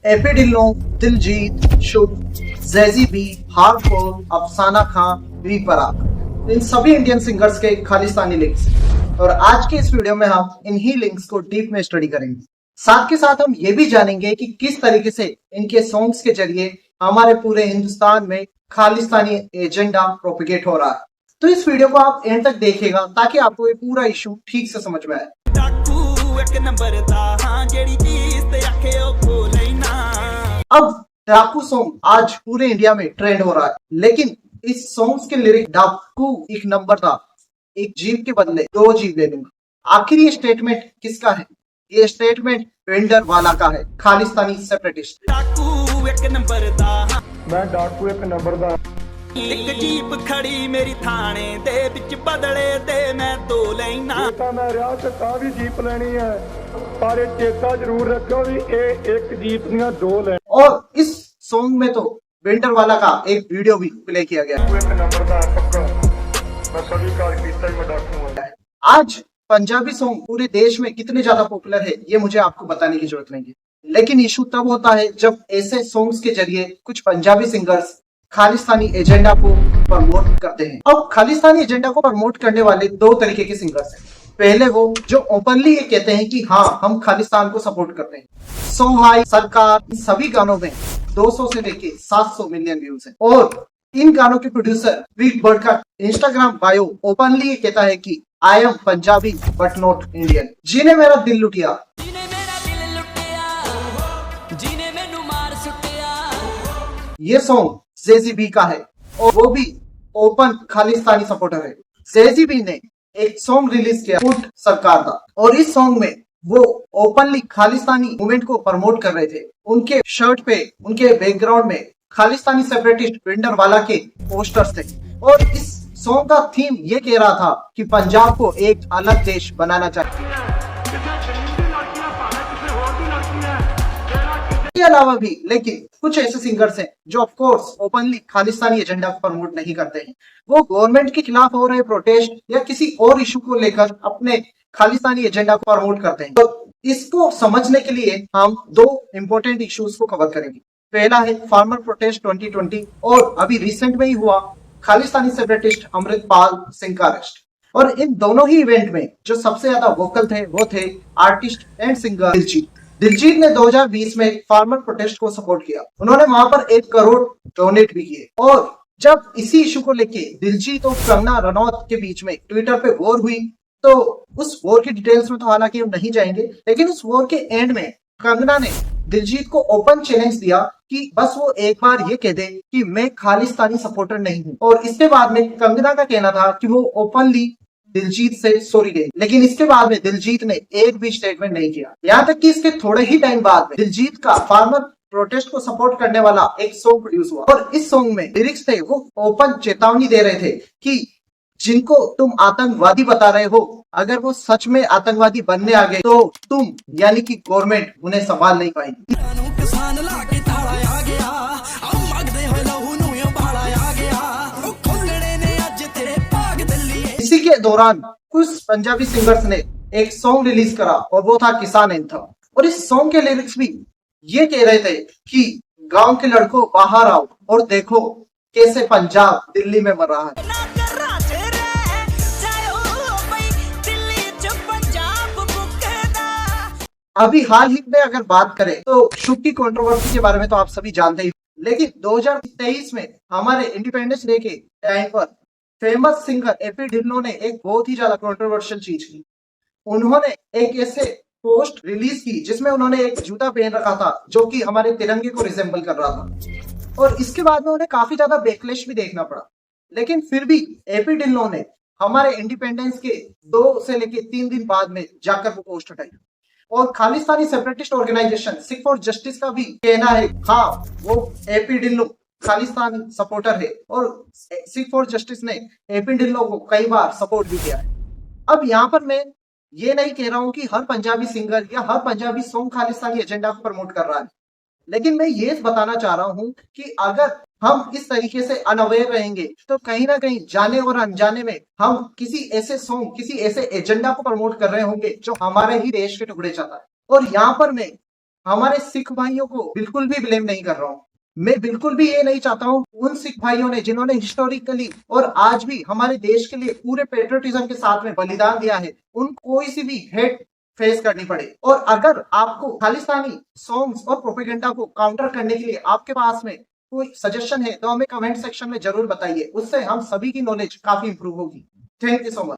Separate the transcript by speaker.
Speaker 1: AP Dhillon, Diljit, शुभ, jazzy B, hardcore, अफसाना खां, we पराग, इन सभी Indian singers के खालिस्तानी लिंक्स। और आज के इस वीडियो में हम इन्हीं लिंक्स को डीप में स्टडी करेंगे। साथ के साथ हम ये भी जानेंगे कि किस तरीके से इनके सॉन्ग्स के जरिए हमारे पूरे हिंदुस्तान में खालिस्तानी एजेंडा प्रोपिगेट हो रहा है। तो इस वीडियो को आप एंड तक देखिएगा ताकि आपको ये पूरा इशू ठीक से समझ में आए। अब डाकू सॉन्ग आज पूरे इंडिया में ट्रेंड हो रहा है, लेकिन इस सॉन्ग्स के लिरिक डाकू एक नंबर था, एक जीव के बदले दो जीव ले लूंगा। आखिर ये स्टेटमेंट किसका है? ये स्टेटमेंट वेंडर वाला का है, खालिस्तानी सेपरेटिस्ट।
Speaker 2: डाकू एक नंबर दा,
Speaker 3: मैं डाकू एक नंबर दा,
Speaker 2: एक जीप खड़ी मेरी थाने दे विच बदले दे मैं दो लेना।
Speaker 3: ਤਾਂ ਮੈਂ ਰਿਆ ਤੇ ਤਾਂ ਵੀ ਜੀਪ ਲੈਣੀ ਹੈ, ਪਰ ਇਹ ਚੇਤਾ ਜ਼ਰੂਰ ਰੱਖਿਓ ਵੀ ਇਹ ਇੱਕ ਜੀਪ ਦੀਆਂ ਦੋ ਲੈਣ।
Speaker 1: और इस सॉन्ग में तो वेंडर वाला का एक वीडियो भी प्ले किया गया है।
Speaker 3: ਇੱਕ ਨੰਬਰ ਦਾ ਪੱਕਾ मैं सभी कार पीता ही मैं डाकू हूं।
Speaker 1: आज पंजाबी सॉन्ग पूरे देश में कितने ज्यादा पॉपुलर है ये मुझे आपको बताने की जरूरत नहीं है, लेकिन इशू तब होता है जब ऐसे सॉन्ग्स के जरिए कुछ पंजाबी सिंगर्स खालिस्तानी एजेंडा को प्रमोट करते हैं। अब खालिस्तानी एजेंडा को प्रमोट करने वाले दो तरीके के सिंगर्स हैं। पहले वो जो ओपनली ये कहते हैं कि हाँ हम खालिस्तान को सपोर्ट करते हैं। सॉन्ग हाई, सरकार, इन सभी गानों में 200 से लेके 700 मिलियन व्यूज हैं। और इन गानों के प्रोड्यूसर विक बर्ड का इंस्टाग्राम बायो ओपनली ये कहता है कि I am Punjabi but not Indian. जिन्हें मेरा दिल लुटिया, ये सॉन्ग जैजी बी का है और वो भी ओपन खालिस्तानी सपोर्टर है। जैजी बी ने एक सॉन्ग रिलीज किया खुद सरकार का, और इस सॉन्ग में वो ओपनली खालिस्तानी मूवमेंट को प्रमोट कर रहे थे। उनके शर्ट पे, उनके बैकग्राउंड में खालिस्तानी सेपरेटिस्ट वेंडर वाला के पोस्टर्स थे, और इस सॉन्ग का थीम ये कह रहा था कि पंजाब को एक अलग देश बनाना चाहिए। इसके अलावा भी लेकिन कुछ ऐसे सिंगर्स हैं जो of course openly Khalistani agenda को प्रमोट नहीं करते हैं। वो गवर्नमेंट के खिलाफ हो रहे प्रोटेस्ट या किसी और इशू को लेकर अपने खालिस्तानी एजेंडा को प्रमोट करते हैं। तो इसको समझने के लिए हम दो इंपॉर्टेंट इश्यूज को कवर करेंगे। पहला है फार्मर प्रोटेस्ट 2020 और अभी रिसेंट में ही हुआ खालिस्तानी सेपरेटिस्ट अमृतपाल सिंह का अरेस्ट। और इन दोनों ही इवेंट में जो सबसे ज्यादा वोकल थे वो थे artist and singer Diljit. Diljit ने 2020 में फार्मर प्रोटेस्ट को सपोर्ट किया। उन्होंने वहां पर 1 करोड़ डोनेट भी किए। और जब इसी इशू को लेके दिलजीत और कंगना रनौत के बीच में ट्विटर पे वॉर हुई, तो उस वॉर की डिटेल्स में तो हालांकि हम नहीं जाएंगे, लेकिन उस वॉर के एंड में कंगना ने दिलजीत को ओपन चैलेंज दिया कि बस वो एक बार ये कह दे कि मैं खालिस्तानी सपोर्टर नहीं हूँ। और इसके बाद में कंगना का कहना था कि वो ओपनली दिलजीत से सॉरी गई, लेकिन इसके बाद में दिलजीत ने एक भी स्टेटमेंट नहीं किया। यहाँ तक कि इसके थोड़े ही टाइम बाद में दिलजीत का फार्मर प्रोटेस्ट को सपोर्ट करने वाला एक सॉन्ग प्रोड्यूस हुआ, और इस सॉन्ग में लिरिक्स थे वो ओपन चेतावनी दे रहे थे कि जिनको तुम आतंकवादी बता रहे हो, अगर वो सच में आतंकवादी बनने आ गए तो तुम यानी कि गवर्नमेंट उन्हें संभाल नहीं पाएगी। इसी के दौरान कुछ पंजाबी सिंगर्स ने एक सॉन्ग रिलीज करा और वो था किसान एंथम। और इस सॉन्ग के लिरिक्स भी ये कह रहे थे कि गांव के लड़कों बाहर आओ और देखो कैसे पंजाब दिल्ली में मर रहा है। अभी हाल ही में अगर बात करें तो शुभ की कंट्रोवर्सी के बारे में तो आप सभी जानते ही, लेकिन 2023 में हमारे इंडिपेंडेंस डे के टाइम पर फेमस सिंगर एपी ढिल्लों ने एक बहुत ही ज्यादा कंट्रोवर्शियल चीज की। उन्होंने एक ऐसे पोस्ट रिलीज की जिसमें उन्होंने एक जूता पहन रखा था जो कि हमारे तिरंगे को रिजेंबल कर रहा था, और इसके बाद में उन्हें काफी ज्यादा बैकलैश भी देखना पड़ा। लेकिन फिर भी एपी ढिल्लों ने हमारे इंडिपेंडेंस के 2 से लेके 3 दिन बाद में जाकर वो पोस्ट हटाई। और Khalistani separatist organization Sikh for Justice का भी कहना है हाँ वो एपी ढिल्लों खालिस्तानी सपोर्टर है, और सिख फॉर जस्टिस ने एपी ढिल्लों को कई बार सपोर्ट भी किया है। अब यहाँ पर मैं ये नहीं कह रहा हूँ कि हर पंजाबी सिंगर या हर पंजाबी सॉन्ग खालिस्तानी एजेंडा को प्रमोट कर रहा है, लेकिन मैं ये बताना चाह रहा हूँ कि अगर हम इस तरीके से अनअवेयर रहेंगे तो कहीं ना कहीं जाने और अनजाने में हम किसी ऐसे सॉन्ग, किसी ऐसे एजेंडा को प्रमोट कर रहे होंगे जो हमारे ही देश के टुकड़े चाहता है। और यहाँ पर मैं हमारे सिख भाइयों को बिल्कुल भी ब्लेम नहीं कर रहा हूँ। मैं बिल्कुल भी ये नहीं चाहता हूँ उन सिख भाइयों ने जिन्होंने हिस्टोरिकली और आज भी हमारे देश के लिए पूरे पेट्रियोटिज्म के साथ में बलिदान दिया है, उन कोई सी भी हेट फेस करनी पड़े। और अगर आपको खालिस्तानी सॉन्ग्स और प्रोपेगेंडा को काउंटर करने के लिए आपके पास में कोई सजेशन है तो हमें कमेंट सेक्शन में जरूर बताइए, उससे हम सभी की नॉलेज काफी इंप्रूव होगी। Thank you so much.